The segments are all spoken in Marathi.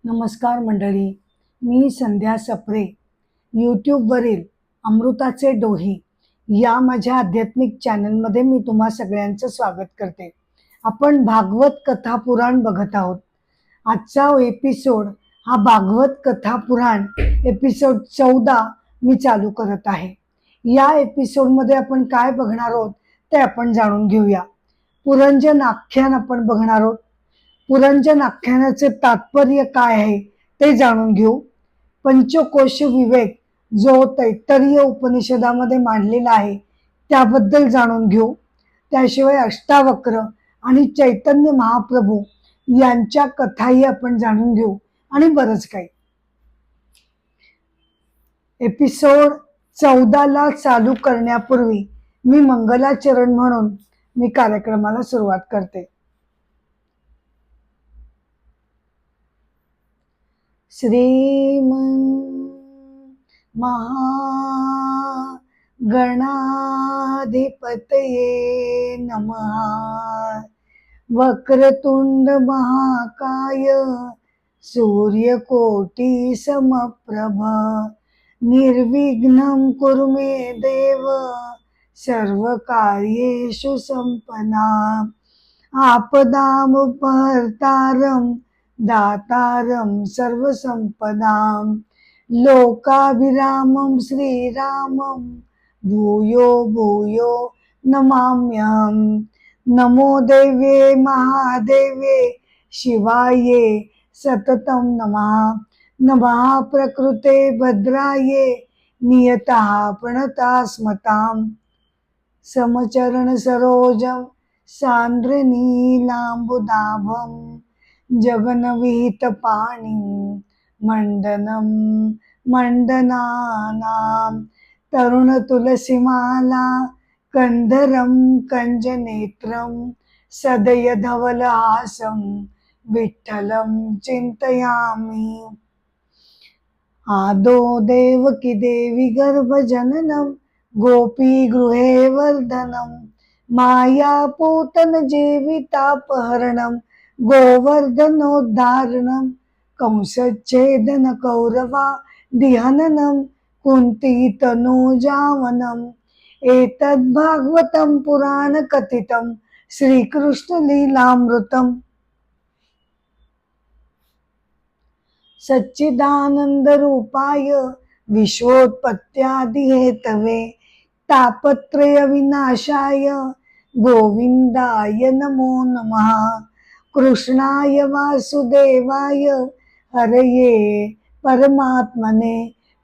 नमस्कार मंडळी, मी संध्या सप्रे. यूट्यूबवरील अमृताचे डोही या माझ्या आध्यात्मिक चॅनलमध्ये मी तुम्हा सगळ्यांचं स्वागत करते. आपण भागवत कथा पुराण बघत आहोत. आजचा एपिसोड हा भागवत कथा पुराण एपिसोड 14 मी चालू करत आहे. या एपिसोडमध्ये आपण काय बघणार आहोत ते आपण जाणून घेऊया. पुरंजन आख्यान आपण बघणार आहोत. पुरंजन आख्यानाचे तात्पर्य काय आहे ते जाणून घेऊ. पंचकोश विवेक जो तैत्तरीय उपनिषदामध्ये मांडलेला आहे त्याबद्दल जाणून घेऊ. त्याशिवाय अष्टावक्र आणि चैतन्य महाप्रभू यांच्या कथाही आपण जाणून घेऊ आणि बरंच काही. एपिसोड 14 चालू करण्यापूर्वी मी मंगलाचरण म्हणून मी कार्यक्रमाला सुरुवात करते. श्रीमन् महागणाधिपतये नमः. वक्रतुंड महाकाय सूर्यकोटि समप्रभ. निर्विघ्नं कुरु मे देव सर्वकार्येषु संपन्ना. आपदामुपहर्तारं दातारं सर्वसंपदां. लोकाभिरामं श्रीरामं भूयो भूयो नमाम्यहं. नमो देव्ये महादेव्ये शिवाये सततं नमः. नमः प्रकृते भद्राये नियतः प्रणता स्मतां. समचरण सरोजं सान्द्रनीलाम्बुदाभं. जगन्वित पाणिं मंडनं मंडनानां. तरुण तुलसीमाला कंधरं कंजनेत्रं. सदय धवलहासं विठ्ठलं चिन्तयामि. आदो देवकी देवी गर्भजननं गोपी गृहे वर्धनं. मायापूतन जीवितापहरणं गोवर्धनोद्धारणं. कंसच्छेदन कौरवा दिहननं कुन्ती तनूजावनम्. एतद्भागवतं पुराण कथितं श्रीकृष्ण लीलामृतम्. सच्चिदानंद रूपाय विश्वोत्पत्त्यादिहेतवे. तापत्रय विनाशाय गोविंदाय नमो नमः. कृष्णाय वासुदेवाय हरये परमात्मने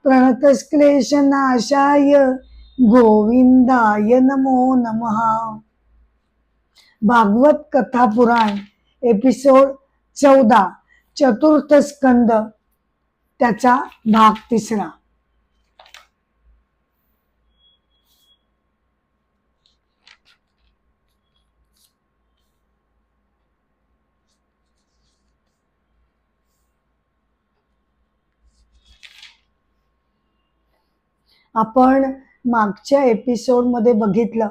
प्रणतक्लेशनाशाय गोविंदाय नमो नमः. भागवत कथा पुराण एपिसोड 14 चतुर्थ स्कंद त्याचा भाग 3. आपण मागच्या एपिसोडमध्ये बघितलं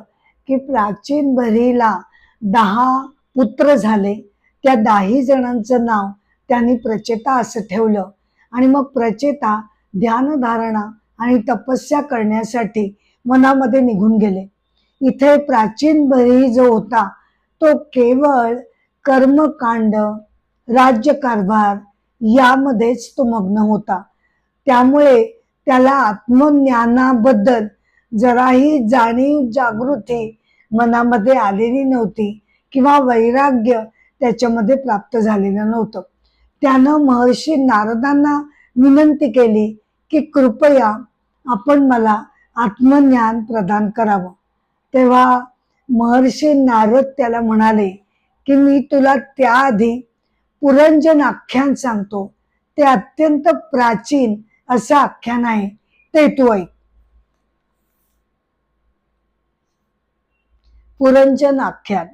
की प्राचीन भरीला 10 पुत्र झाले. त्या 10 जणांचं नाव त्यांनी प्रचेता असं ठेवलं आणि मग प्रचेता ध्यानधारणा आणि तपस्या करण्यासाठी वनामध्ये निघून गेले. इथे प्राचीन भरी जो होता तो केवळ कर्मकांड राज्यकारभार यामध्येच तो मग्न होता. त्यामुळे त्याला आत्मज्ञानाबद्दल जराही जाणीव जागृती मनामध्ये आलेली नव्हती किंवा वैराग्य त्याच्यामध्ये प्राप्त झालेलं नव्हतं. त्यानं महर्षी नारदांना विनंती केली की कृपया आपण मला आत्मज्ञान प्रदान करावं. तेव्हा महर्षी नारद त्याला म्हणाले की मी तुला त्याआधी पुरंजन आख्यान सांगतो. ते अत्यंत प्राचीन असं आख्यान आहे, ते तू ऐक. पुरंजन आख्यान.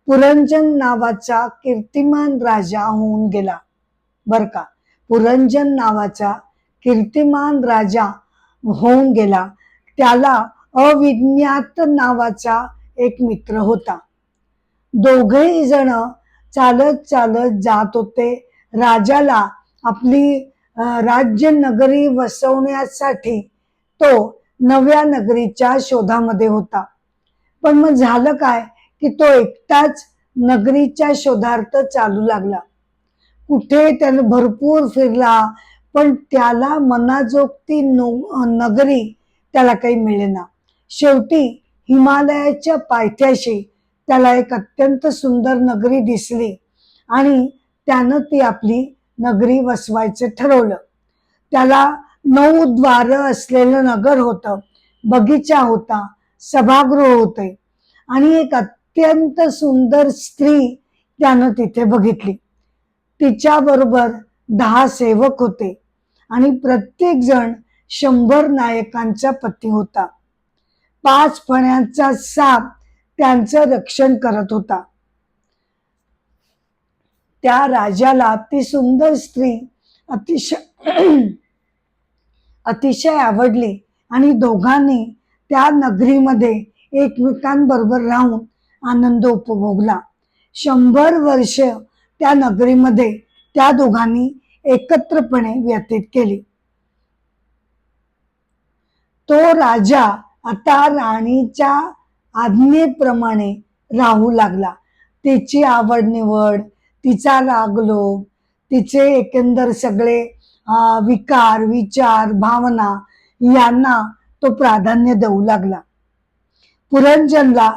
पुरंजन नावाचा कीर्तिमान राजा होऊन गेला बर का. पुरंजन नावाचा कीर्तिमान राजा होऊन गेला. त्याला अविज्ञात नावाचा एक मित्र होता. दोघेही जण चालत चालत जात होते. राजाला आपली राज्य नगरी वसवण्यासाठी तो नव्या नगरीच्या शोधामध्ये होता. पण मग झालं काय की तो एकटाच नगरीच्या शोधार्थ चालू लागला. कुठे त्याने भरपूर फिरला, पण त्याला मनाजोगती नगरी त्याला काही मिळेना. शेवटी हिमालयाच्या पायथ्याशी त्याला एक अत्यंत सुंदर नगरी दिसली आणि त्यानं ती आपली नगरी वसवायचं ठरवलं. त्याला 9 द्वार असलेलं नगर होतं, बगीचा होता, सभागृह होते आणि एक अत्यंत सुंदर स्त्री त्यानं तिथे बघितली. तिच्या बरोबर 10 सेवक होते आणि प्रत्येक जण 100 नायकांचा पती होता. 5 फण्यांचा साप त्यांचं रक्षण करत होता. त्या राजाला ती सुंदर स्त्री अतिशय आवडली आणि दोघांनी त्या नगरीमध्ये एकमेकांबरोबर राहून आनंद उपभोगला. 100 वर्ष त्या नगरीमध्ये त्या दोघांनी एकत्रपणे व्यतीत केली. तो राजा आता राणीच्या आज्ञेप्रमाणे राहू लागला. तिची आवड निवड, तिचा रागलोभ, तिचे एकंदर सगळे विकार, विचार, भावना यांना तो प्राधान्य देऊ लागला. पुरंजनला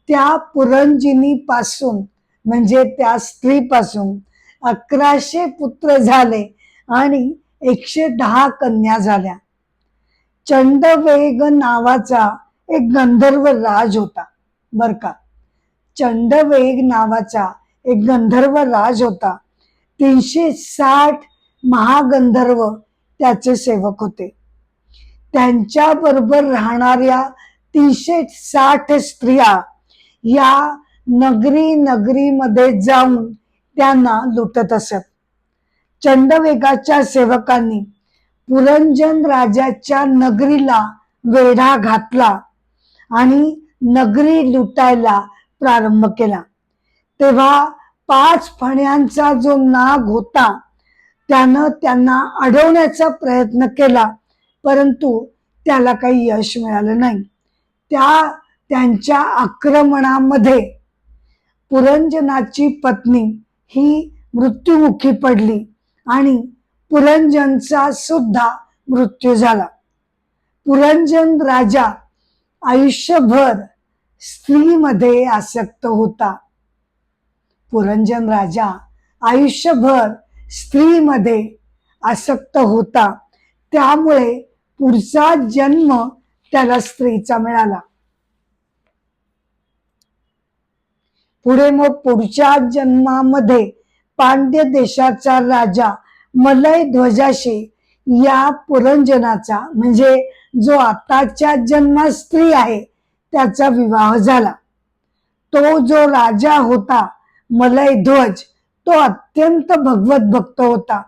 त्या पुरंजिनीपासून म्हणजे त्या स्त्रीपासून 1100 पुत्र झाले आणि 110 कन्या झाल्या. चंडवेग नावाचा एक गंधर्व राज होता बर का. चंडवेग नावाचा एक गंधर्व राज होता. 360 महागंधर्व त्याचे सेवक होते. त्यांच्या बरोबर राहणाऱ्या 360 स्त्रिया या नगरीमध्ये जाऊन त्यांना लुटत असत. चंडवेगाच्या सेवकांनी पुरंजन राजाच्या नगरीला वेढा घातला आणि नगरी लुटायला प्रारंभ केला. तेव्हा 5 फण्यांचा जो नाग होता त्यानं त्यांना अडवण्याचा प्रयत्न केला, परंतु त्याला काही यश मिळालं नाही. त्यांच्या आक्रमणामध्ये पुरंजनाची पत्नी ही मृत्युमुखी पडली आणि पुरंजनचा सुद्धा मृत्यू झाला. पुरंजन राजा आयुष्यभर स्त्रीमध्ये आसक्त होता. पुरंजन राजा आयुष्यभर स्त्रीमध्ये आसक्त होता. त्यामुळे पुढचा जन्म त्याला स्त्रीचा मिळाला. पुढे मग पुढच्या जन्मामध्ये पांड्य देशाचा राजा मलय ध्वजाशी या पुरंजनाचा म्हणजे जो आताच्या जन्मात स्त्री आहे त्याचा विवाह झाला. तो जो राजा होता मलय ध्वज, तो अत्यंत भगवत भक्त होता.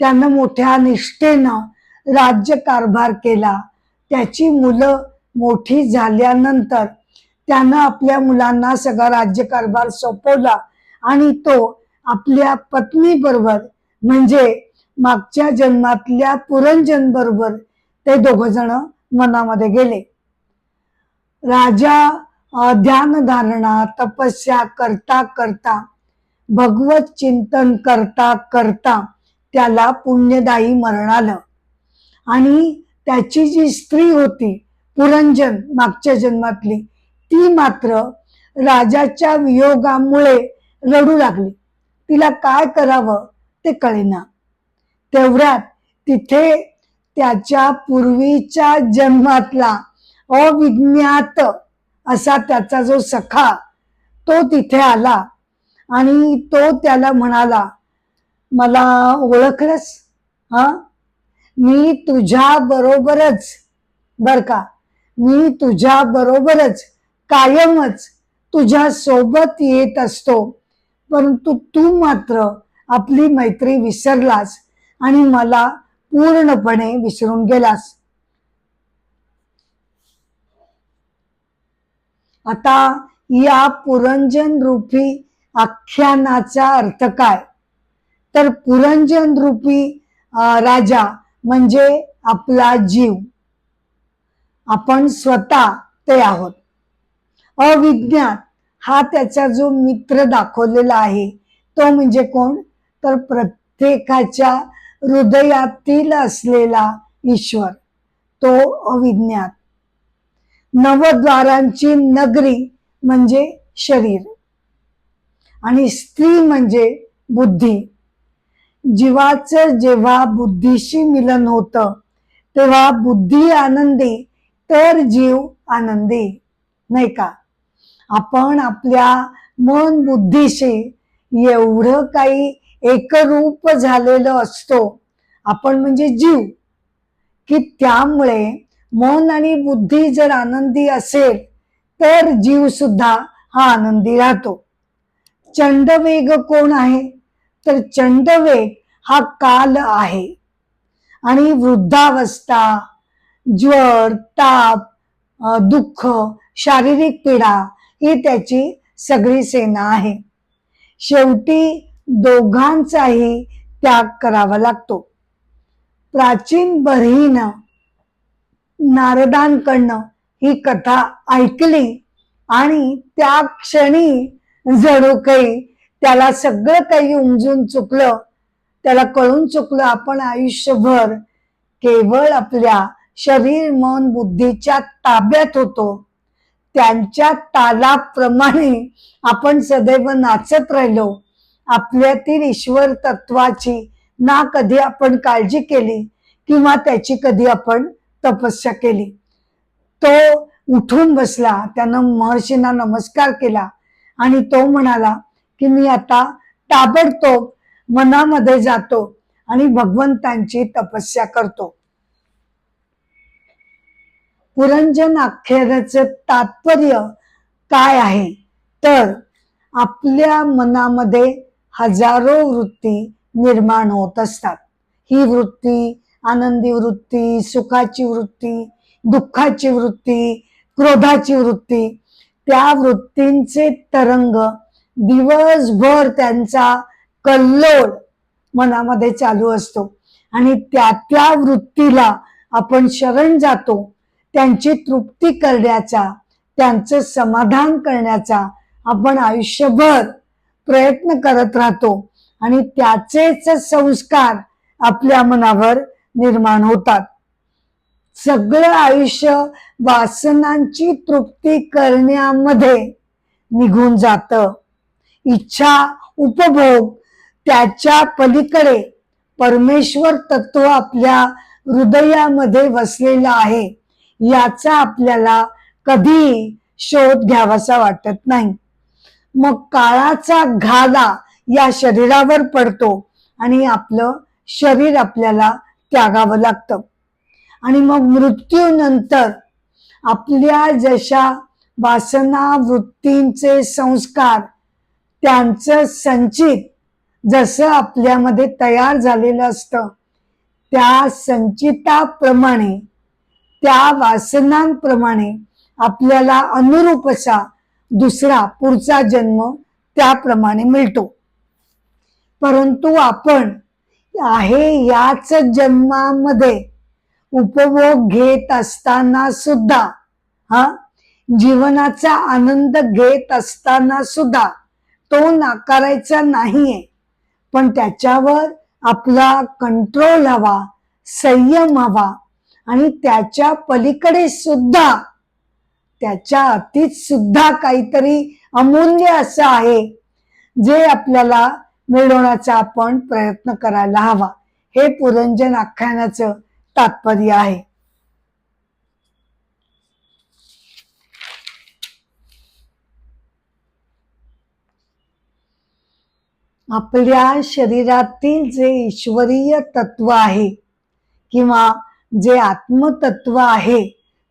त्यानं मोठ्या निष्ठेनं राज्यकारभार केला. त्याची मुलं मोठी झाल्यानंतर त्यानं आपल्या मुलांना सगळा राज्यकारभार सोपवला आणि तो आपल्या पत्नी बरोबर म्हणजे मागच्या जन्मातल्या पुरंजन बरोबर ते दोघ जण वनामध्ये गेले. राजा ध्यानधारणा तपस्या करता करता भगवत चिंतन करता करता त्याला पुण्यदायी मरण आलं आणि त्याची जी स्त्री होती पुरंजन मागच्या जन्मातली, ती मात्र राजाच्या वियोगामुळे रडू लागली. तिला काय करावं ते कळेना. तेवढ्यात तिथे त्याच्या पूर्वीच्या जन्मातला अविज्ञात असा त्याचा जो सखा तो तिथे आला आणि तो त्याला म्हणाला, मला ओळखलंस? मी तुझ्या बरोबरच बर का, मी तुझ्या बरोबरच कायमच तुझ्या सोबत येत असतो, परंतु तू मात्र आपली मैत्री विसरलास आणि मला पूर्णपणे विसरून गेलास. आता या पुरंजन रूपी आख्यानाचा अर्थ काय? तर पुरंजन रूपी राजा म्हणजे आपला जीव, आपण स्वतः ते आहोत. अविज्ञात हा त्याचा जो मित्र दाखवलेला आहे तो म्हणजे कोण, तर प्रत्येकाच्या हृदयातील असलेला ईश्वर, तो अविज्ञात. नवद्वारांची नगरी म्हणजे शरीर आणि स्त्री म्हणजे बुद्धी. जीवाचं जेव्हा बुद्धीशी मिलन होतं तेव्हा बुद्धी आनंदी तर जीव आनंदी, नाही का. आपण आपल्या मन बुद्धीशी एवढं काही एकरूप झालेलं असतो, आपण म्हणजे जीव, की त्यामुळे मन आणि बुद्धी जर आनंदी असेल तर जीव सुद्धा हा आनंदी राहतो. चंडवेग कोण आहे, तर चंडवेग हा काल आहे आणि वृद्धावस्था, ज्वर, ताप, दुःख, शारीरिक पीडा ही त्याची सगळी सेना आहे. शेवटी दोघांचाही त्याग करावा लागतो. प्राचीन बहीण नारदांकडनं ही कथा ऐकली आणि त्या क्षणी जणू काही त्याला सगळं काही उमजून चुकलं, त्याला कळून चुकलं आपण आयुष्यभर केवळ आपल्या शरीर मन बुद्धीच्या ताब्यात होतो. त्यांच्या तालाप्रमाणे आपण सदैव नाचत राहिलो. आपल्यातील ईश्वर तत्वाची ना कधी आपण काळजी केली किंवा त्याची कधी आपण तपस्या केली. तो उठून बसला, त्यानं महर्षींना नमस्कार केला आणि तो म्हणाला की मी आता ताबडतोब मनामध्ये जातो आणि भगवंतांची तपस्या करतो. पुरंजन आख्यानाचं तात्पर्य काय आहे, तर आपल्या मनामध्ये हजारो वृत्ती निर्माण होत असतात. ही वृत्ती आनंदी वृत्ती, सुखाची वृत्ती, दुःखाची वृत्ती, क्रोधाची वृत्ती, त्या वृत्तींचे तरंग दिवसभर त्यांचा कल्लोळ मनामध्ये चालू असतो आणि त्या वृत्तीला आपण शरण जातो. त्यांची तृप्ती करण्याचा, त्यांचं समाधान करण्याचा आपण आयुष्यभर प्रयत्न करत राहतो आणि त्याचेच संस्कार आपल्या मनावर निर्माण होतात. सगळं आयुष्य वासनांची तृप्ती करण्यामध्ये निघून जातं. इच्छा उपभोग त्याच्या पलीकडे परमेश्वर तत्व आपल्या हृदयामध्ये वसलेला आहे याचा आपल्याला कधी शोध घ्यावासा वाटत नाही. मग काळाचा घाला या शरीरावर पडतो आणि आपलं शरीर आपल्याला त्यागावं लागतं आणि मग मृत्यूनंतर आपल्या जशा वासना वृत्तींचे संस्कार त्यांचं संचित जसं आपल्यामध्ये तयार झालेलं असतं त्या संचिताप्रमाणे त्या वासनांप्रमाणे आपल्याला अनुरूप असा दुसरा पुढचा जन्म त्याप्रमाणे मिळतो. परंतु आपण आहे याच जन्मामध्ये उपभोग घेत असताना सुद्धा जीवनाचा आनंद घेत असताना सुद्धा तो नाकारायचा नाहीये, पण त्याच्यावर आपला कंट्रोल हवा, संयम हवा आणि त्याच्या पलीकडे सुद्धा त्याच्या अतीत सुद्धा काहीतरी अमूल्य असं आहे जे आपल्याला मिळवण्याचा आपण प्रयत्न करायला हवा. हे पुरंजन आख्यानाचं तात्पर्य आहे. आपल्या शरीरातील जे ईश्वरीय तत्व आहे किंवा जे आत्मतत्व आहे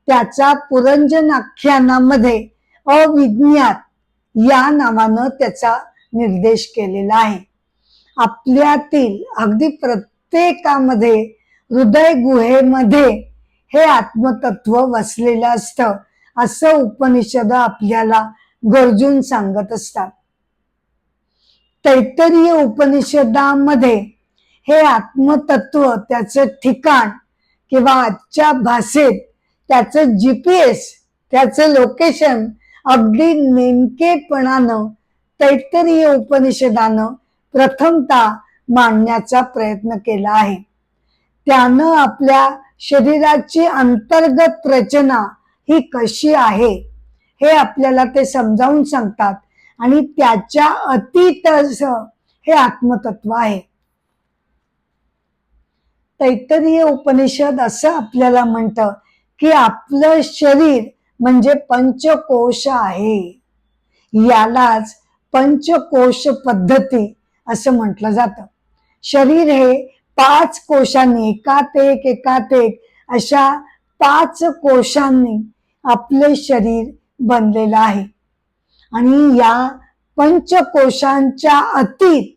त्याचा पुरंजन आख्यानामध्ये अविज्ञात या नावानं त्याचा निर्देश केलेला आहे. आपल्यातील अगदी प्रत्येकामध्ये हृदय गुहेमध्ये हे आत्मतत्व वसलेलं असतं असं उपनिषद आपल्याला गरजून सांगत असतात. तैत्तरीय उपनिषदामध्ये हे आत्मतत्व, त्याचं ठिकाण किंवा आजच्या भाषेत त्याचं GPS, त्याचं लोकेशन अगदी नेमकेपणानं तैत्तरीय उपनिषदानं प्रथमतः मांडण्याचा प्रयत्न केला आहे. त्यानं आपल्या शरीराची अंतर्गत रचना ही कशी आहे हे आपल्याला ते समजावून सांगतात आणि त्याच्या अतीत हे आत्मतत्व आहे. तैत्तरीय उपनिषद असं आपल्याला म्हणतं की आपलं शरीर म्हणजे पंचकोश आहे. यालाच पंचकोश पद्धती असं म्हटलं जातं. शरीर हे 5 कोशांनी एकात एक अशा 5 कोशांनी आपले शरीर बनलेलं आहे आणि या पंचकोशांच्या अतीत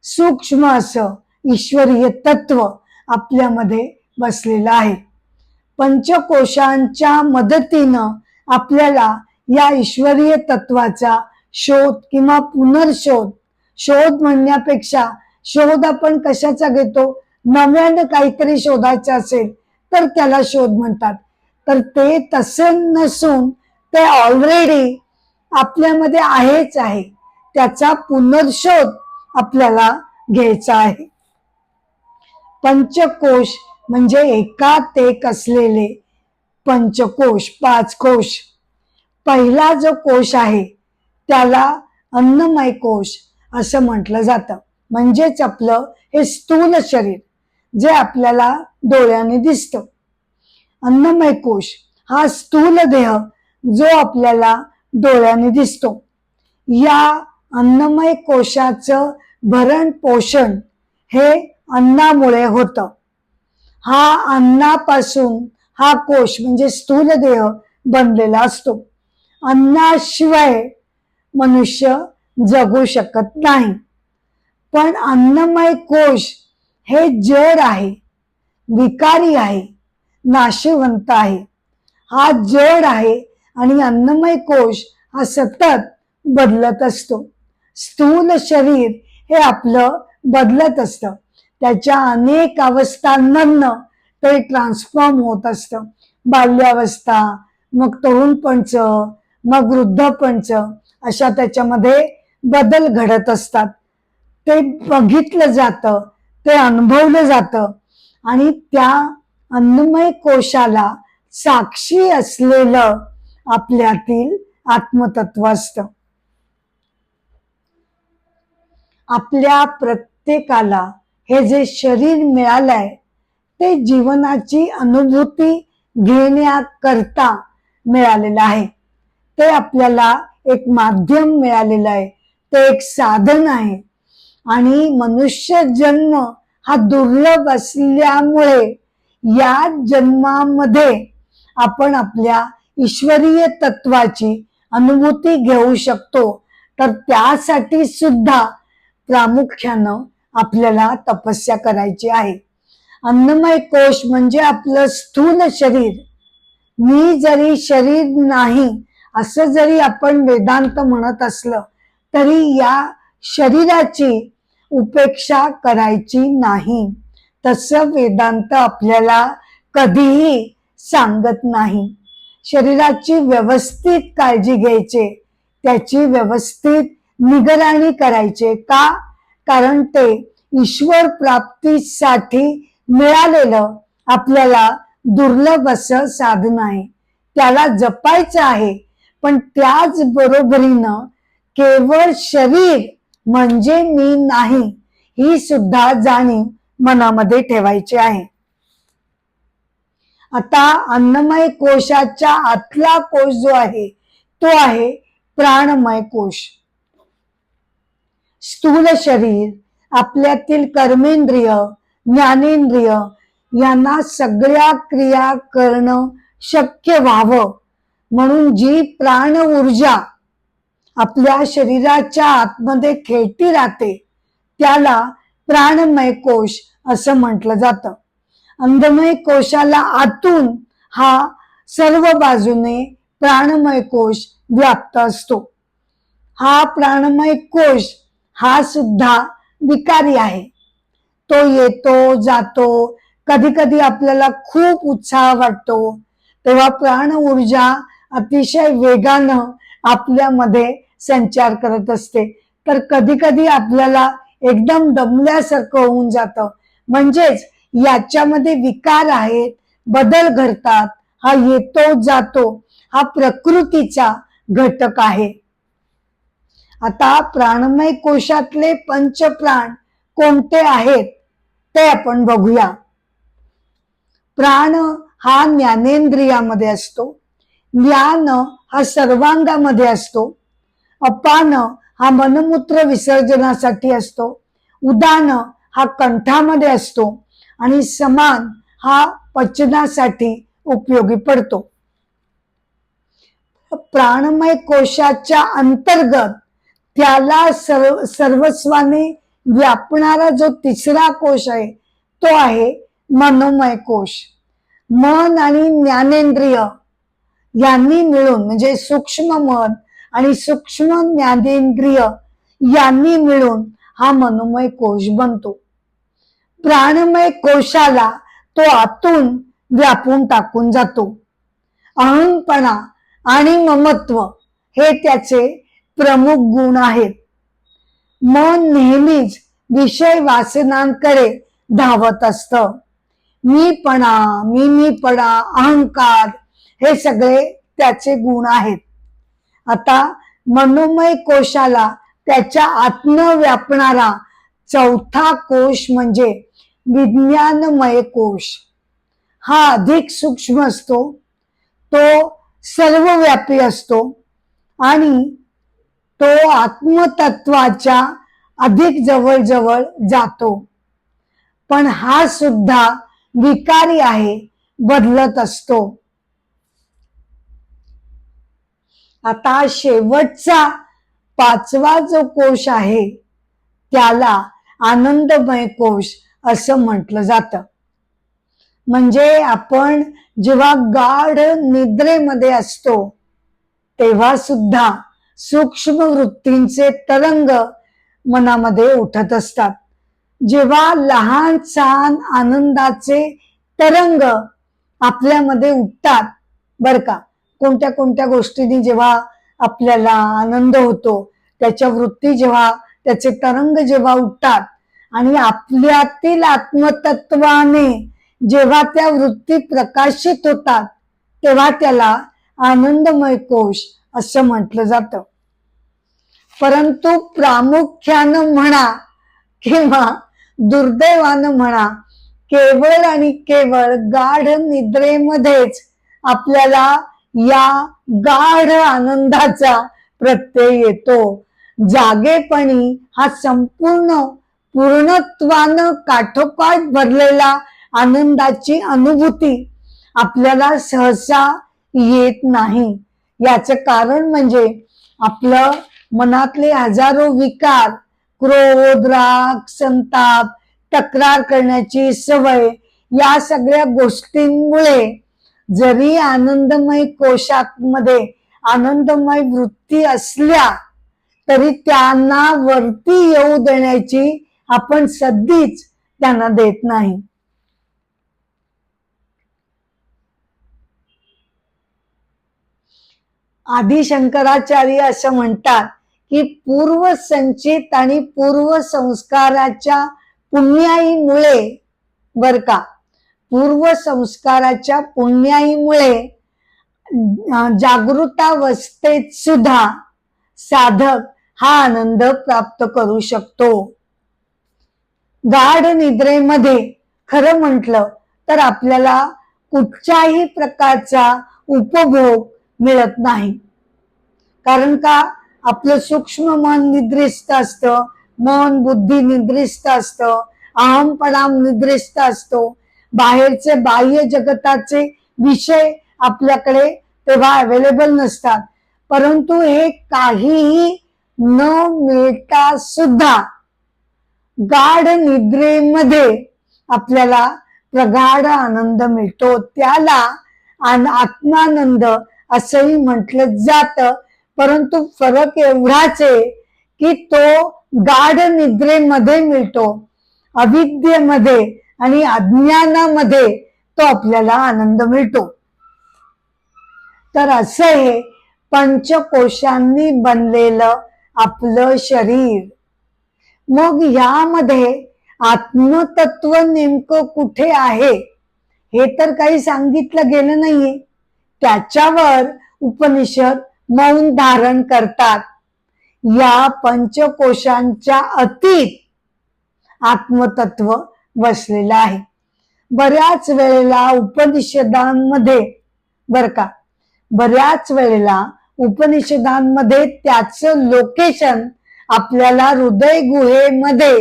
सूक्ष्म असं ईश्वरीय तत्व आपल्यामध्ये बसलेलं आहे. पंचकोशांच्या मदतीनं आपल्याला या ईश्वरीय तत्वाचा शोध किंवा पुनर्शोध, शोध म्हणण्यापेक्षा शोध आपण कशाचा घेतो, नव्यानं काहीतरी शोधायचं असेल तर त्याला शोध म्हणतात. तर ते तसं नसून ते ऑलरेडी आपल्यामध्ये आहेच आहे, त्याचा पुनर्शोध आपल्याला घ्यायचा आहे. पंचकोश म्हणजे एकात एक असलेले पंचकोश, 5 कोश. पहिला जो कोश आहे त्याला अन्नमय कोश असं म्हटलं जातं. म्हणजेच आपलं हे स्थूल शरीर जे आपल्याला डोळ्याने दिसतं. अन्नमय कोश हा स्थूल देह जो आपल्याला डोळ्याने दिसतो. या अन्नमय कोशाचं भरण पोषण हे अन्नामुळे होतं. हा अन्नापासून हा कोश म्हणजे स्थूल देह बनलेला असतो. अन्नाशिवाय मनुष्य जगू शकत नाही. पण अन्नमय कोश हे जड आहे, विकारी आहे, नाशिवंत आहे. हा जड आहे आणि अन्नमय कोश हा सतत बदलत असतो. स्थूल शरीर हे आपलं बदलत असतं. त्याच्या अनेक अवस्थांमधनं ते ट्रान्सफॉर्म होत असतं. बाल्यावस्था, मग तरुणपणच, मग वृद्धपणच, अशा त्याच्यामध्ये बदल घडत असतात. ते बघितलं जातं, ते अनुभवलं जातं आणि त्या अन्नमय कोशाला साक्षी असलेलं आपल्यातील आत्मतत्व असतं. आपल्या प्रत्येकाला हे जे शरीर मिळालंय ते जीवनाची अनुभूती घेण्याकरता मिळालेलं आहे. ते आपल्याला एक माध्यम मिळालेलं आहे, ते एक साधन आहे. आणि मनुष्य जन्म हा दुर्लभ असल्यामुळे या जन्मामध्ये आपण आपल्या ईश्वरीय तत्वाची अनुभूती घेऊ शकतो. तर त्यासाठी सुद्धा प्रामुख्यानं आपल्याला तपस्या करायची आहे. अन्नमय कोश म्हणजे आपलं स्थूल शरीर. मी जरी शरीर नाही असं जरी आपण वेदांत म्हणत असलं तरी या शरीराची उपेक्षा करायची नाही, तसं वेदांत आपल्याला कधीही सांगत नाही. शरीराची व्यवस्थित काळजी घ्यायची, त्याची व्यवस्थित निगराणी करायचे. का? कारण ते ईश्वर प्राप्तीसाठी मिळालेलं आपल्याला दुर्लभ असं साधन आहे. त्याला जपायचं आहे. पण त्याच बरोबरीनं केवळ शरीर म्हणजे मी नाही ही सुद्धा जाणीव मनामध्ये ठेवायची आहे. आता अन्नमय कोशाच्या आतला कोश जो आहे तो आहे प्राणमय कोश. स्थूल शरीर, आपल्यातील कर्मेंद्रिय, ज्ञानेंद्रिय यांना सगळ्या क्रिया करणं शक्य व्हावं म्हणून जी प्राण ऊर्जा आपल्या शरीराच्या आतमध्ये खेळती राहते त्याला प्राणमय कोश असं म्हटलं जातं. अन्नमय कोशाला आतून हा सर्व बाजूने प्राणमय कोश व्याप्त असतो. हा प्राणमय कोश हा सुद्धा विकारी आहे. तो येतो जातो, कधी कधी आपल्याला खूप उत्साह वाटतो, तेव्हा प्राण ऊर्जा अतिशय वेगानं आपल्यामध्ये संचार करत असते. तर कधी कधी आपल्याला एकदम दमल्यासारखं होऊन जातं. म्हणजेच याच्यामध्ये विकार आहेत, बदल घडतात. हा येतो जातो हा प्रकृतीचा घटक आहे. आता प्राणमय कोशातले पंचप्राण कोणते आहेत ते आपण बघूया. प्राण हा ज्ञानेंद्रियामध्ये असतो, ज्ञान हा सर्वांगामध्ये असतो, अपान हा मनमूत्र विसर्जनासाठी असतो, उदान हा कंठामध्ये असतो आणि समान हा पचनासाठी उपयोगी पडतो. प्राणमय कोशाच्या अंतर्गत त्याला सर्वस्वाने व्यापणारा जो तिसरा कोश आहे तो आहे मनोमय कोश. मन आणि ज्ञानेंद्रिय यांनी मिळून म्हणजे सूक्ष्म मन आणि सूक्ष्म ज्ञानेंद्रिय यांनी मिळून हा मनोमय कोश बनतो. प्राणमय कोशाला तो आतून व्यापून टाकून जातो. अहंपणा आणि ममत्व हे त्याचे प्रमुख गुण आहेत. मन नेहमीच विषय वासनांकडे धावत असतं. मीपणा, अहंकार हे सगळे त्याचे गुण आहेत. आता मनोमय कोशाला त्याच्या आत्म व्यापणारा चौथा कोश म्हणजे विज्ञानमय कोश. हा अधिक सूक्ष्म असतो, तो सर्वव्यापी असतो आणि तो आत्मतत्वाच्या अधिक जवळ जातो. पण हा सुद्धा विकारी आहे, बदलत असतो. आता शेवटचा पाचवा जो कोश आहे त्याला आनंदमय कोश असं म्हटलं जातं. म्हणजे आपण जेव्हा गाढ निद्रेमध्ये असतो तेव्हा सुद्धा सूक्ष्म वृत्तींचे तरंग मनामध्ये उठत असतात. जेव्हा लहान सहान आनंदाचे तरंग आपल्यामध्ये उठतात बर का, कोणत्या कोणत्या गोष्टींनी जेव्हा आपल्याला आनंद होतो, त्याच्या वृत्ती जेव्हा त्याचे तरंग जेव्हा उठतात आणि आपल्यातील आत्मतत्वाने जेव्हा त्या वृत्ती प्रकाशित होतात तेव्हा त्याला आनंदमय कोश असं म्हटलं जातं. परंतु प्रामुख्यानं म्हणा किंवा दुर्दैवानं म्हणा, केवळ आणि केवळ गाढ निद्रेमध्येच आपल्याला या गाढ आनंदाचा प्रत्यय येतो. जागेपणी हा संपूर्ण पूर्णत्वानं काठोकाठ भरलेला आनंदाची अनुभूती आपल्याला सहसा येत नाही. याचं कारण म्हणजे आपलं मनातले हजारो विकार, क्रोध, राग, संताप, तक्रार करण्याची सवय, या सगळ्या गोष्टींमुळे जरी आनंदमय कोशामध्ये आनंदमय वृत्ती असल्या तरी त्यांना वरती येऊ देण्याची आपण संधीच त्यांना देत नाही. आदि शंकराचार्य असं म्हणतात की पूर्वसंचित आणि पूर्व संस्काराच्या पुण्याईमुळे बर का, पूर्व संस्काराच्या पुण्याईमुळे जागृतावस्थेत सुद्धा साधक हा आनंद प्राप्त करू शकतो. गाढ निद्रेमध्ये खरं म्हटलं तर आपल्याला कुठच्याही प्रकारचा उपभोग मिळत नाही. कारण का, आपलं सूक्ष्म मन निद्रिस्त असतं, मन बुद्धी निद्रिस्त असतं, अहंपणा निद्रिस्त असतो, बाहेरचे बाह्य जगताचे विषय आपल्याकडे तेव्हा अवेलेबल नसतात. परंतु हे काहीही न मिळता सुद्धा गाढ निद्रेमध्ये आपल्याला प्रगाढ आनंद मिळतो. त्याला आत्मानंद असंही म्हटलं जातं. परंतु फरक एवढाच आहे की तो गाढ निद्रेमध्ये मिळतो, अविद्येमध्ये आणि अज्ञानामध्ये तो आपल्याला आनंद मिळतो. तर असं हे पंचकोशांनी बनलेलं आपलं शरीर. मग यामध्ये आत्मतत्व नेमकं कुठे आहे हे तर काही सांगितलं गेलं नाहीये. त्याच्यावर उपनिषद मौन धारण करतात. या पंचकोशांच्या अतीत आत्मतत्व वसलेलं आहे. बऱ्याच वेळेला उपनिषदांमध्ये बऱ्याच वेळेला उपनिषदांमध्ये त्याचं लोकेशन आपल्याला हृदय गुहेमध्ये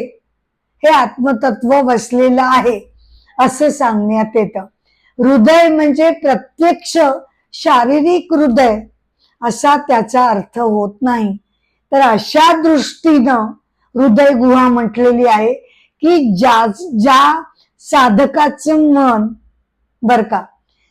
हे आत्मतत्व वसलेलं आहे असं सांगण्यात येतं. हृदय म्हणजे प्रत्यक्ष शारीरिक हृदय असा त्याचा अर्थ होत नाही. तर अशा दृष्टीनं हृदय गुहा म्हटलेली आहे की ज्या साधकाचं मन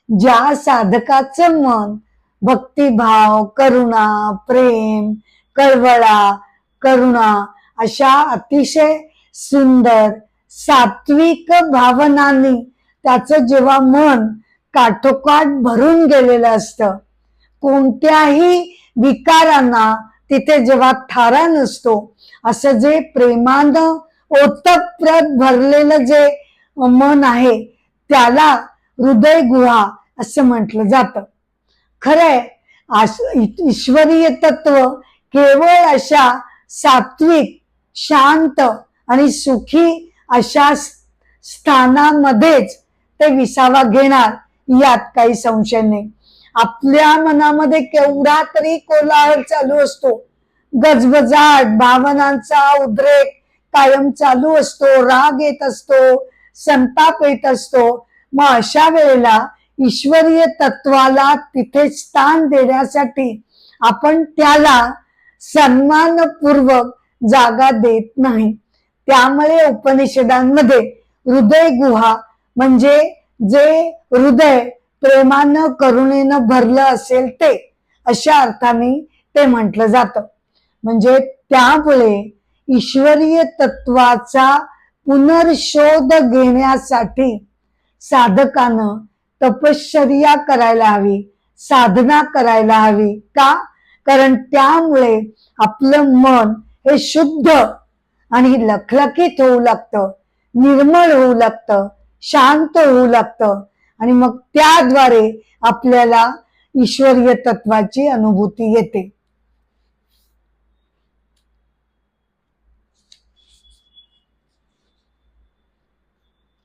ज्या साधकाचं मन भक्तिभाव, करुणा, प्रेम, कळवळा, करुणा अशा अतिशय सुंदर सात्विक भावनांनी त्याचं जेव्हा मन काठोकाठ भरून गेलेलं असतं, कोणत्याही विकारांना तिथे जेव्हा थारा नसतो, असं जे प्रेमानं ओतप्रोत भरलेलं जे मन आहे त्याला हृदय गुहा असं म्हटलं जातं. खरंय ईश्वरीय तत्व केवळ अशा सात्विक, शांत आणि सुखी अशा स्थानामध्येच ते विसावा घेणार यात काही संशय नाही. आपल्या मनामध्ये केवढा तरी कोलाहल चालू असतो, गजबजाट भावनांचा उद्रेक कायम चालू असतो, राग येत असतो, संताप येत असतो. मग अशा वेळेला ईश्वरीय तत्वाला तिथे स्थान देण्यासाठी आपण त्याला सन्मानपूर्वक जागा देत नाही. त्यामुळे उपनिषदांमध्ये हृदय गुहा म्हणजे जे हृदय प्रेमानं करुणेनं भरलं असेल ते अशा अर्थाने ते म्हटलं जातं. म्हणजे त्यामुळे ईश्वरीय तत्वाचा पुनर्शोध घेण्यासाठी साधकानं तपश्चर्या करायला हवी, साधना करायला हवी. का? कारण त्यामुळे आपलं मन हे शुद्ध आणि लखलखीत होऊ लागतं, निर्मळ होऊ लागतं, शांत होऊ लागतं आणि मग त्याद्वारे आपल्याला ईश्वरीय तत्वाची अनुभूती येते.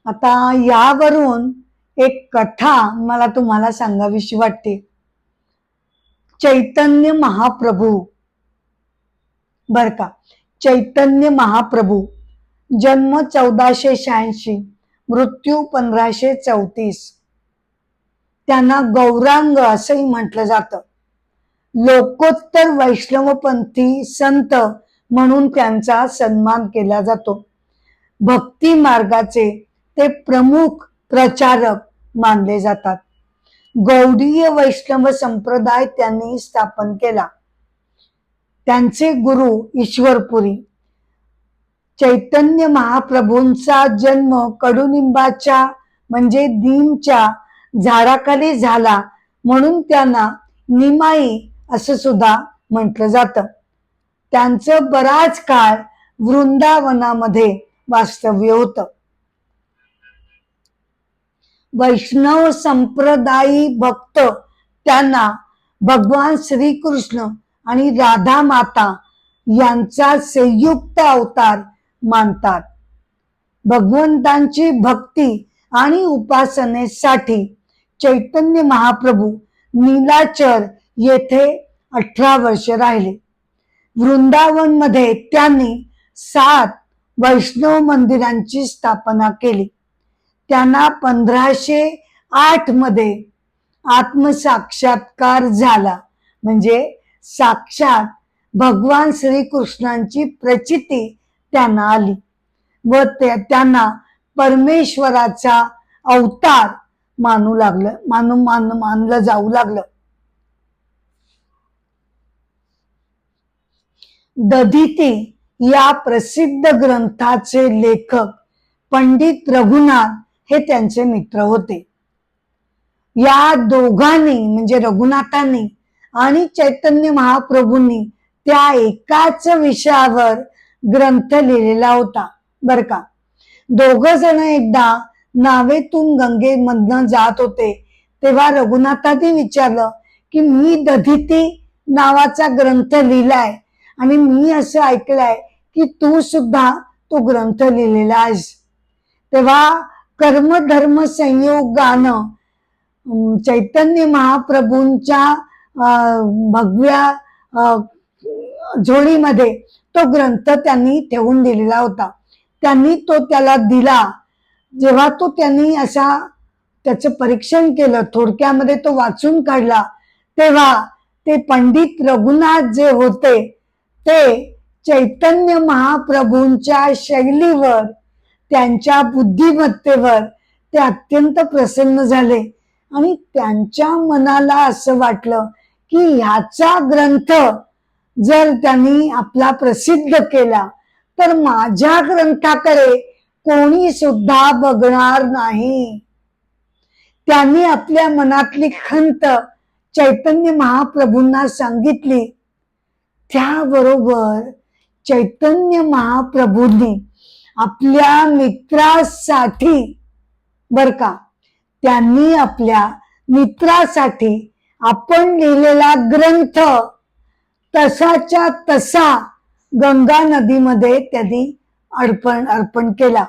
आता यावरून एक कथा मला तुम्हाला सांगावीशी वाटते. चैतन्य महाप्रभू चैतन्य महाप्रभू जन्म 1486, मृत्यू 1534. त्यांना गौरांग असंही म्हटलं जातं. लोकोत्तर वैष्णवपंथी संत म्हणून त्यांचा सन्मान केला जातो. भक्ती मार्गाचे ते प्रमुख प्रचारक मानले जातात. गौडीय वैष्णव संप्रदाय त्यांनी स्थापन केला. त्यांचे गुरु ईश्वरपुरी. चैतन्य महाप्रभूंचा जन्म कडुनिंबाच्या म्हणजे दीनच्या झाडाखाली झाला म्हणून त्यांना निमाई असं सुद्धा म्हटलं जातं. त्यांचं बराच काळ वृंदावनामध्ये वास्तव्य होतं. वैष्णव संप्रदायी भक्त त्यांना भगवान श्रीकृष्ण आणि राधा माता यांचा संयुक्त अवतार मानतात. भगवंतांची भक्ती आणि उपासनेसाठी चैतन्य महाप्रभू नीलाचल येथे 18 वर्ष राहिले. वृंदावन मध्ये त्यांनी 7 वैष्णव मंदिरांची स्थापना केली. त्यांना 1508 मध्ये आत्मसाक्षात्कार झाला. म्हणजे साक्षात भगवान श्रीकृष्णांची प्रचिती त्यांना आली व त्यांना परमेश्वराचा अवतार मानलं जाऊ लागलं. दधिती या प्रसिद्ध ग्रंथाचे लेखक पंडित रघुनाथ हे त्यांचे मित्र होते. या दोघांनी म्हणजे रघुनाथांनी आणि चैतन्य महाप्रभूंनी त्या एकाच विषयावर ग्रंथ लिहिलेला होता बर का. दोघ जण एकदा नावेतून गंगेमधनं जात होते तेव्हा रघुनाथांनी विचारलं की मी दधिती नावाचा ग्रंथ लिहिलाय आणि मी असं ऐकलंय की तू सुद्धा तो ग्रंथ लिहिलेला आहेस. तेव्हा कर्मधर्म संयोगानं चैतन्य महाप्रभूंच्या भगव्या झोळीमध्ये तो ग्रंथ त्यांनी ठेवून दिलेला होता. त्यांनी तो त्याला दिला. जेव्हा तो त्यांनी असा त्याचं परीक्षण केलं, थोडक्यामध्ये तो वाचून काढला, तेव्हा ते पंडित रघुनाथ जे होते ते चैतन्य महाप्रभूंच्या शैलीवर, त्यांच्या बुद्धिमत्तेवर ते अत्यंत प्रसन्न झाले आणि त्यांच्या मनाला असं वाटलं की ह्याचा ग्रंथ जर त्यांनी आपला प्रसिद्ध केला तर माझ्या ग्रंथाकडे कोणी सुद्धा बघणार नाही. त्यांनी आपल्या मनातली खंत चैतन्य महाप्रभूंना सांगितली. त्याबरोबर चैतन्य महाप्रभूंनी आपल्या मित्रासाठी बर का, त्यांनी आपल्या मित्रासाठी आपण लिहिलेला ग्रंथ तसाच्या तसा गंगा नदीमध्ये त्यांनी अर्पण केला.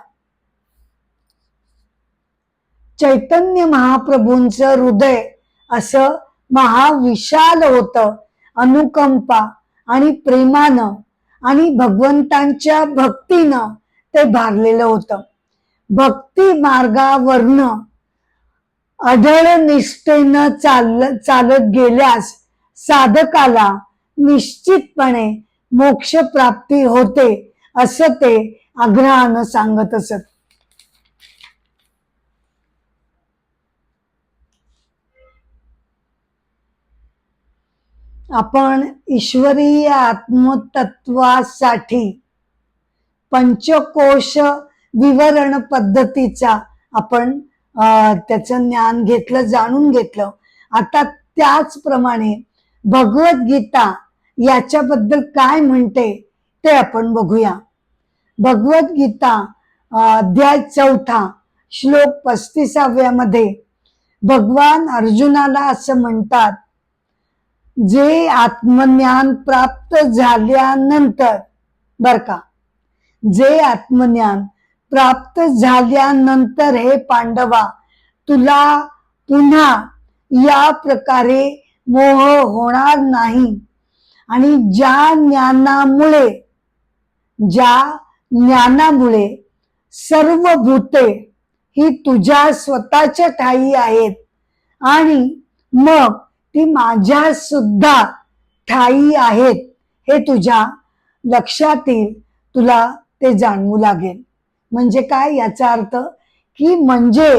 चैतन्य महाप्रभूंचं हृदय असं महाविशाल होतं. अनुकंपा आणि प्रेमानं आणि भगवंतांच्या भक्तीनं ते भारलेलं होतं. भक्ती मार्गावरनं अढळ निष्ठेनं चालत गेल्यास साधकाला निश्चितपणे मोक्ष प्राप्ती होते असं ते आग्रहानं सांगत असत. आपण ईश्वरीय आत्मतत्वासाठी पंचकोश विवरण पद्धतीचा आपण त्याचं ज्ञान घेतलं, जाणून घेतलं. आता त्याचप्रमाणे भगवद्गीता याच्याबद्दल काय म्हणते ते आपण बघूया. भगवद्गीता अध्याय 4 श्लोक 35 मध्ये भगवान अर्जुनाला असं म्हणतात, जे आत्मज्ञान प्राप्त झाल्यानंतर बर का, जे आत्मज्ञान प्राप्त झाल्यानंतर हे पांडवा तुला पुन्हा या प्रकारे मोह होणार नाही आणि ज्या ज्ञानामुळे सर्व भूते ही तुझ्या स्वतःच्या ठायी आहेत आणि मग ती माझ्या सुद्धा ठायी आहेत हे तुझ्या लक्षात येईल, तुला ते जाणवू लागेल. म्हणजे काय याचा अर्थ की म्हणजे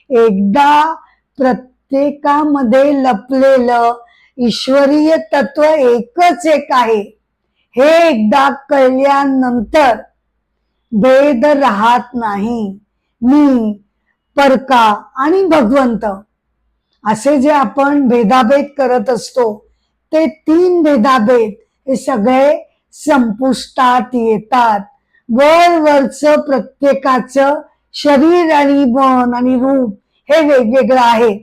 एकदा प्रत्येकामध्ये लपलेलं ईश्वरीय तत्व एकच एक आहे हे एकदा कळल्यानंतर भेद राहत नाही. मी, परका आणि भगवंत असे जे आपण भेदाभेद करत असतो ते 3 भेदाभेद हे सगळे संपुष्टात येतात. वरवरचं प्रत्येकाचं शरीर आणि मन आणि रूप हे वेगवेगळं आहे,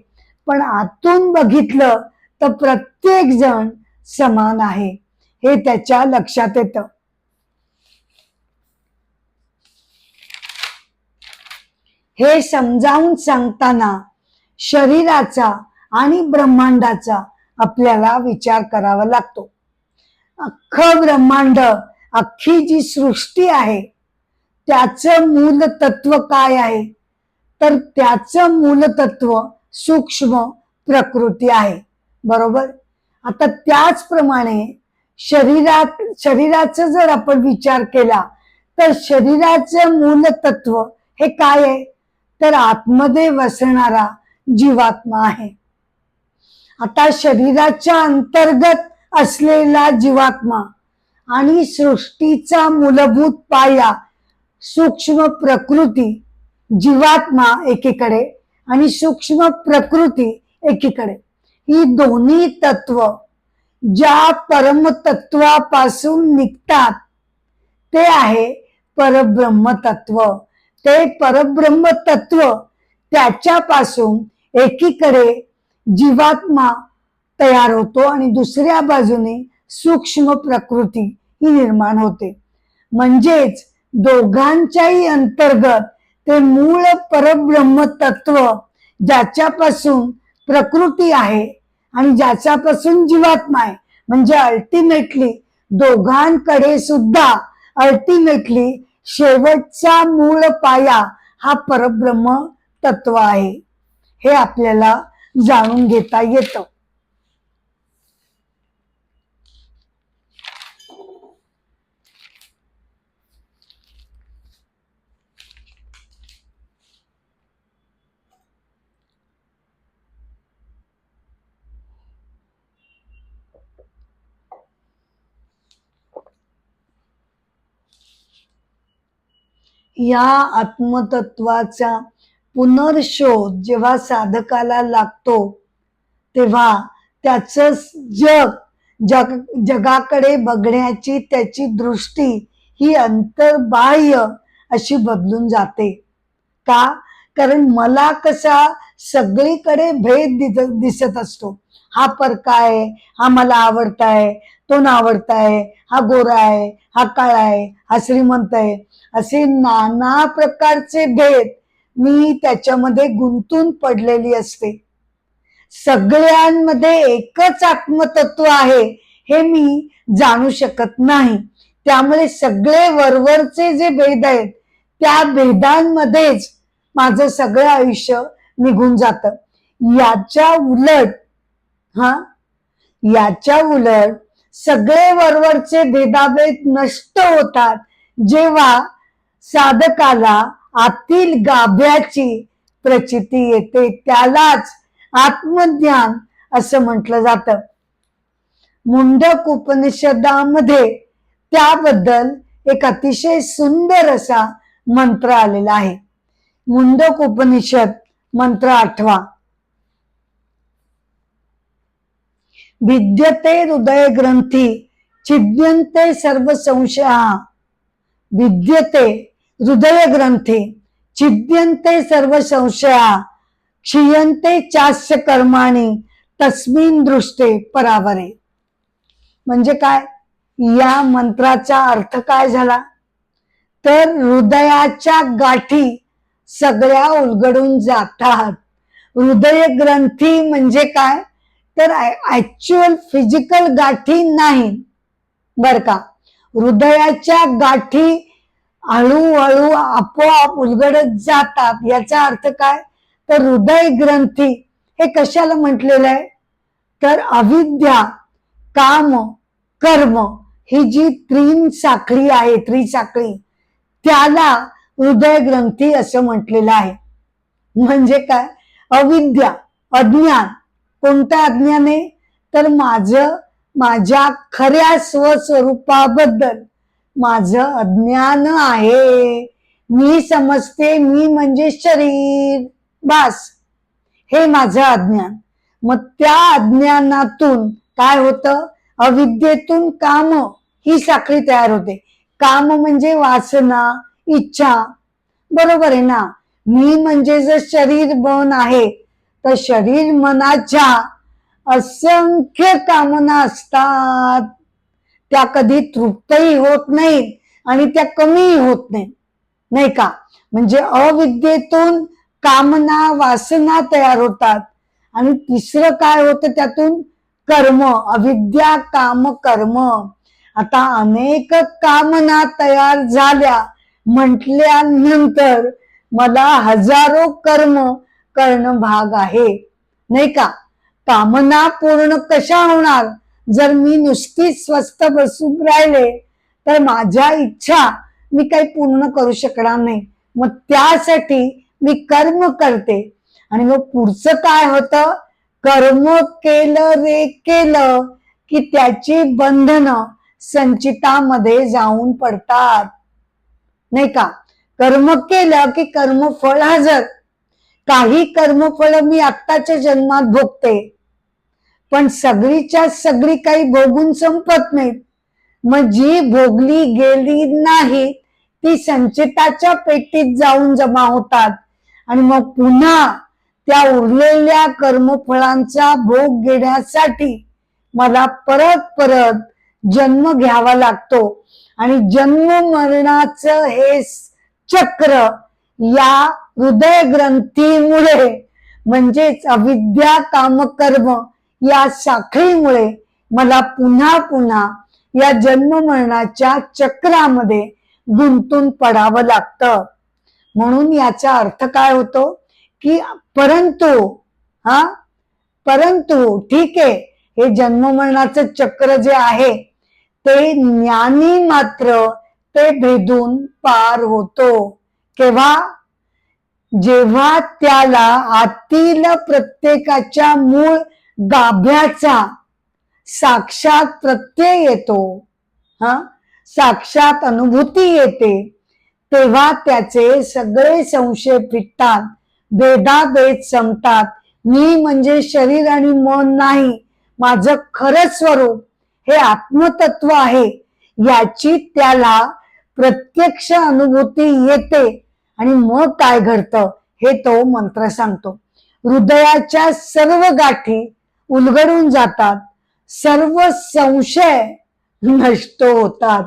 पण आतून बघितलं तर प्रत्येक जण समान आहे हे त्याच्या लक्षात येतं. हे समजावून सांगताना शरीराचा आणि ब्रह्मांडाचा आपल्याला विचार करावा लागतो. अख्खं ब्रह्मांड, अख्खी जी सृष्टी आहे त्याचं मूल तत्व काय आहे तर त्याचं मूल तत्व सूक्ष्म प्रकृती आहे. बरोबर. आता त्याचप्रमाणे शरीराचा जर आपण विचार केला तर शरीराचं मूल तत्व हे काय आहे तर आतमध्ये वसणारा जीवात्मा आहे. आता शरीराच्या अंतर्गत असलेला जीवात्मा आणि सृष्टीचा मूलभूत पाया सूक्ष्म प्रकृती जीवात्मा एकीकडे आणि सूक्ष्म प्रकृती एकीकडे, ही दोन्ही तत्व ज्या परमतत्वापासून निघतात ते आहे परब्रह्म तत्व. ते परब्रह्म तत्व त्याच्यापासून एकीकडे जीवात्मा तयार होतो आणि दुसऱ्या बाजूने सूक्ष्म प्रकृती ही निर्माण होते. म्हणजेच दोघांच्याही अंतर्गत ते मूळ परब्रह्म तत्व ज्याच्यापासून प्रकृती आहे आणि ज्याच्यापासून जीवात्मा आहे, म्हणजे अल्टिमेटली दोघांकडे सुद्धा अल्टिमेटली शेवटचा मूळ पाया हा परब्रह्म तत्व आहे. हे आपल्याला जाणून घेता येतं. या आत्मतत्वाचा पुनर्शोध जेव्हा साधकाला लागतो तेव्हा त्याचं जगाकडे बघण्याची त्याची दृष्टी ही अंतर्बाह्य अशी बदलून जाते. का? कारण मला कसा सगळीकडे भेद दिसत असतो. हा परका आहे, हा मला आवडताय, तो ना आवडताय, हा गोरा आहे, हा काळा आहे, हा श्रीमंत आहे, असे नाना प्रकारचे भेद मी त्याच्यामध्ये गुंतून पडलेली असते. सगळ्यांमध्ये एकच आत्मतत्व आहे हे मी जाणू शकत नाही. त्यामुळे सगळे वरवरचे जे भेद आहेत त्या भेदांमध्येच माझं सगळं आयुष्य निघून जातं. याच्या उलट सगळे वरवरचे भेदाभेद नष्ट होतात जेव्हा साधकाला आतील गाभ्याची प्रचिती येते. त्यालाच आत्मज्ञान असं म्हटलं जातं. मुंडक उपनिषदामध्ये त्याबद्दल एक अतिशय सुंदर असा मंत्र आलेला आहे. मुंडक उपनिषद मंत्र 8. विद्यते हृदय ग्रंथी छिद्यन्ते सर्व संशया. विद्यते हृदय ग्रंथी छिद्यन्ते सर्व संशया क्षीयन्ते चास्य कर्माणि तस्मिन् दृष्टे परावरे. म्हणजे काय? या मंत्राचा अर्थ काय झाला? तर हृदयाच्या गाठी सगळ्या उलगडून जातात. हृदय ग्रंथी म्हणजे काय? तर ऍक्च्युअल फिजिकल गाठी नाही बर का. हृदयाच्या गाठी हळूहळू आपोआप उलगडत जातात. याचा अर्थ काय? तर हृदय ग्रंथी हे कशाला म्हटलेलं आहे? तर अविद्या, काम, कर्म ही जी त्रिसाखळी आहे, त्रिसाखळी, त्याला हृदय ग्रंथी असं म्हटलेलं आहे. म्हणजे काय? अविद्या, अज्ञान. कोणतं अज्ञान आहे? तर माझ्या खऱ्या स्वस्वरूपाबद्दल माझं अज्ञान आहे. मी समजते मी म्हणजे शरीर, बस, हे माझं अज्ञान. मग त्या अज्ञानातून काय होतं? अविद्येतून काम ही साखळी तयार होते. काम म्हणजे वासना, इच्छा, बरोबर आहे ना. मी म्हणजे जर शरीर मन आहे तर शरीर मनाच्या असंख्य कामना असतात. त्या कधी तृप्तही होत नाहीत आणि त्या कमीही होत नाहीत, नाही का. म्हणजे अविद्येतून कामना, वासना तयार होतात. आणि तिसरं काय होतं त्यातून? कर्म. अविद्या, काम, कर्म. आता अनेक कामना तयार झाल्या म्हटल्यानंतर मला हजारो कर्म करणं भाग आहे, नाही का. कामना पूर्ण कशा होणार? जर मी नुसतीच स्वस्थ बसून राहिले तर माझ्या इच्छा मी काही पूर्ण करू शकणार नाही. मग त्यासाठी मी कर्म करते. आणि मग पुढचं काय होतं? कर्म केलं रे केलं की त्याची बंधनं संचितामध्ये जाऊन पडतात, नाही का? कर्म केलं की कर्मफळ हजर. काही कर्मफळ मी आत्ताच्या जन्मात भोगते, पण सगळीच्या सगळी काही भोगून संपत नाहीत. मग जी भोगली गेली नाही ती संचिताच्या पेटीत जाऊन जमा होतात आणि मग पुन्हा त्या उरलेल्या कर्मफळांचा भोग घेण्यासाठी मला परत परत जन्म घ्यावा लागतो. आणि जन्म मरणाचं हे चक्र या हृदय ग्रंथीमुळे म्हणजेच अविद्या कामकर्म या साखळीमुळे मला पुन्हा पुन्हा या जन्म मरणाच्या चक्रामध्ये गुंतून पडावं लागतं. म्हणून याचा अर्थ काय होतो की परंतु ठीक आहे, हे जन्म मरणाचं चक्र जे आहे ते ज्ञानी मात्र ते भेदून पार होतो. केव्हा? जेव्हा त्याला आतील प्रत्येकाच्या मूळ गाभ्याचा साक्षात प्रत्यय येतो, साक्षात अनुभूती येते, तेव्हा त्याचे सगळे संशय फिटतात, भेदाभेद संपतात. मी म्हणजे शरीर आणि मन नाही, माझं खरं स्वरूप हे आत्मतत्व आहे, याची त्याला प्रत्यक्ष अनुभूती येते. आणि मग काय घडतं हे तो मंत्र सांगतो. हृदयाच्या सर्व गाठी उलगडून जातात, सर्व संशय नष्ट होतात.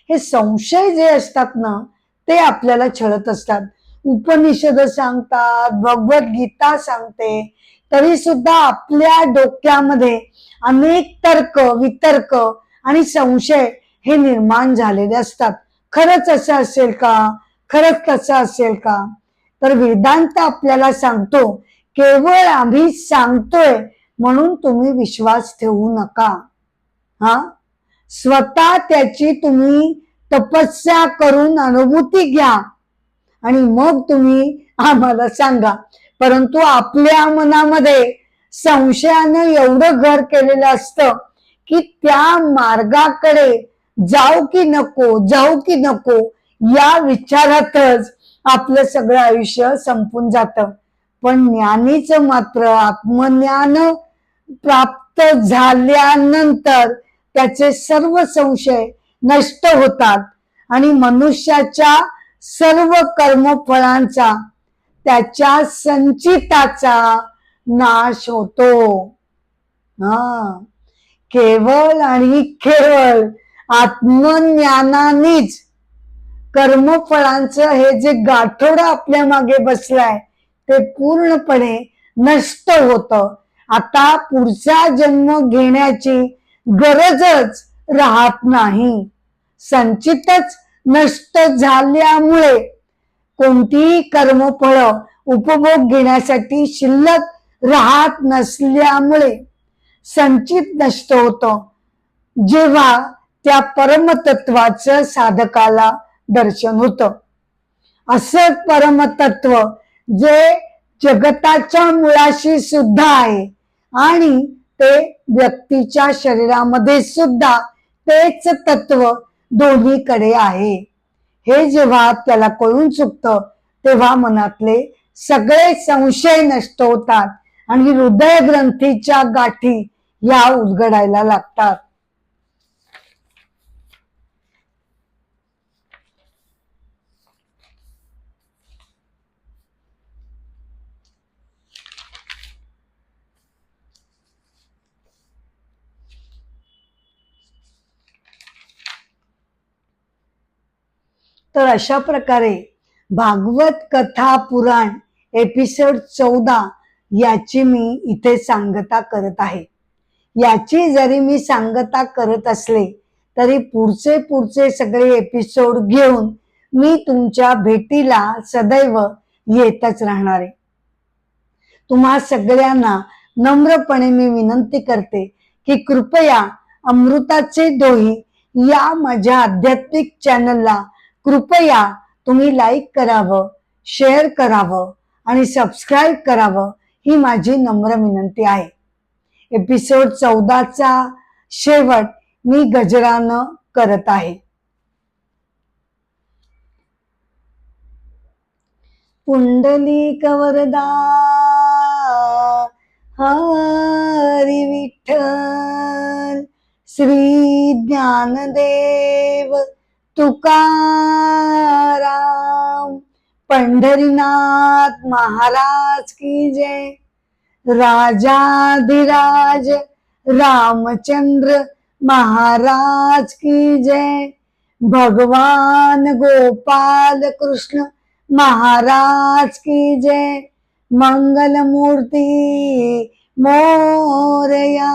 हे संशय जे असतात ना ते आपल्याला छळत असतात. उपनिषद सांगतात, भगवद्गीता सांगते, तरी सुद्धा आपल्या डोक्यामध्ये अनेक तर्क वितर्क आणि संशय हे निर्माण झालेले असतात. खरंच असं असेल का? खरंच तसं असेल का? तर वेदांत आपल्याला सांगतो, केवळ आम्ही सांगतोय म्हणून तुम्ही विश्वास ठेवू नका. स्वतः त्याची तुम्ही तपस्या करून अनुभूती घ्या आणि मग तुम्ही आम्हाला सांगा. परंतु आपल्या मनामध्ये संशयानं एवढं घर केलेलं असतं की त्या मार्गाकडे जाऊ की नको या विचारातच आपलं सगळं आयुष्य संपून जातं. पण ज्ञानीचं मात्र आत्मज्ञान प्राप्त झाल्यानंतर त्याचे सर्व संशय नष्ट होतात आणि मनुष्याच्या सर्व कर्मफळांचा त्याच्या संचिताचा नाश होतो. केवळ आणि केवळ आत्मज्ञानानेच कर्मफळांचं हे जे गाठोडं आपल्या मागे बसलाय ते पूर्णपणे नष्ट होतं. आता पुढचा जन्म घेण्याची गरजच राहत नाही. संचितच नष्ट झाल्यामुळे कोणतीही कर्मफळ उपभोग घेण्यासाठी शिल्लक राहत नसल्यामुळे संचित नष्ट होतं. जेव्हा त्या परमतत्वाचं साधकाला दर्शन होतं. असं परमतत्व जे जगताच्या मुळाशी सुद्धा आहे आणि ते व्यक्तीच्या शरीरामध्ये सुद्धा तेच तत्व दोन्हीकडे आहे. हे जेव्हा त्याला कळून चुकतं तेव्हा मनातले सगळे संशय नष्ट होतात आणि हृदय ग्रंथीच्या गाठी या उलगडायला लागतात. तर अशा प्रकारे भागवत कथा पुराण एपिसोड 14 याची मी इथे सांगता करत आहे. याची जरी मी सांगता करत असले तरी पुढचे सगळे एपिसोड घेऊन मी तुमच्या भेटीला सदैव येतच राहणार आहे. तुम्हा सगळ्यांना नम्रपणे मी विनंती करते की कृपया अमृताचे दोही या माझ्या आध्यात्मिक चॅनलला कृपया तुम्ही लाईक करावं, शेअर करावं आणि सबस्क्राईब करावं ही माझी नम्र विनंती आहे. एपिसोड 14चा शेवट मी गजरानं करत आहे. पुंडलिक वरदा हरी विठ्ठल, श्री ज्ञानदेव तुकाराम, पंढरीनाथ महाराज की जय. राजाधिराज रामचंद्र महाराज की जय. भगवान गोपाल कृष्ण महाराज की जय. मंगल मूर्ती मोरया.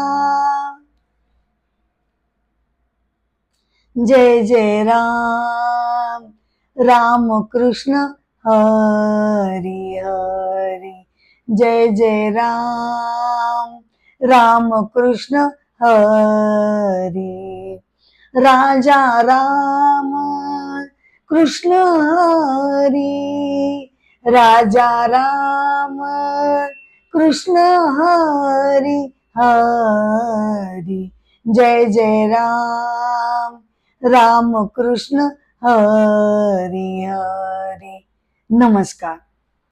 जय जय राम, राम कृष्ण हरी हरी. जय जय राम, राम कृष्ण हरी. राजा राम कृष्ण हरी, राजा राम कृष्ण हरी हरी. जय जय राम, राम कृष्ण हरी हरी. नमस्कार.